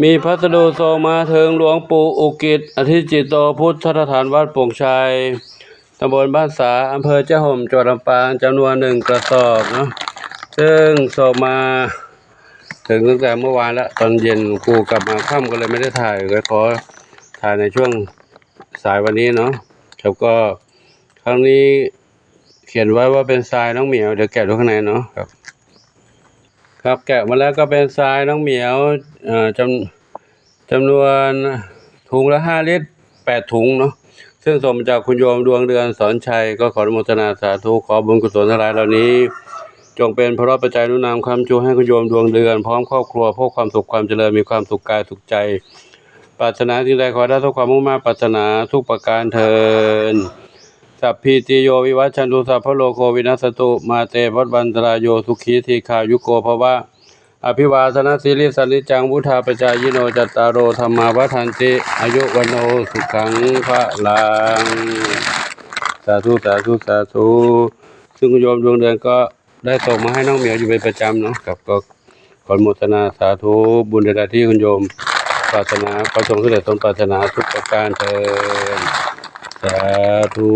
มีพัสดุส่งมาถึงหลวงปู่อุกิจอธิจิตโตพุทธสถานวัดโป่งชัยตำบลบ้านสาอำเภอเจ้าห่มจังหวัดลำปางจำนวน1 กระสอบเนาะซึ่งส่งมาถึงตั้งแต่เมื่อวานแล้วตอนเย็นหลวงปู่กลับมาค่ำก็เลยไม่ได้ถ่ายเลยขอถ่ายในช่วงสายวันนี้เนาะครับก็ครั้งนี้เขียนไว้ว่าเป็นทรายน้องเหมียวเดี๋ยวแกะดูข้างในเนาะครับแกะมาแล้วก็เป็นทรายน้องเหมียวจำนวนถุงละ5 ลิตร8 ถุงเนาะซึ่งส่งมาจากคุณโยมดวงเดือนสอนชัยก็ขออนุโมทนาสาธุขอบุญกุศลทั้งหลายเหล่านี้จงเป็นพระปัจจัยนุนำคำชูให้คุณโยมดวงเดือนพร้อมครอบครัวพบความสุขความเจริญมีความสุขกายสุขใจปรารถนาสิ่งใดขอได้ทุกความมุ่งมั่นปรารถนาทุกประการเทินสัพพิติโยวิวัชชันตุสัพพะโลกวินัสสตุมาเตภวัฏวันตรายโยสุขีทีขายุโกภวะอภิวาทนาสิริสันนิจังวุธาปจายโนจัตตารโอธรรมาวัฏันติอายุวันโนสุขังพระลังสาธุสาธุสาธุซึ่งคุณโยมดวงเดือนก็ได้ส่งมาให้น้องเหมียวอยู่เป็นประจำเนาะครับก็ขออนุโมทนาสาธุบุญใดๆที่คุณโยมปรารถนาขอส่งสำเร็จสมปรารถนาทุกประการเถิดสาธุ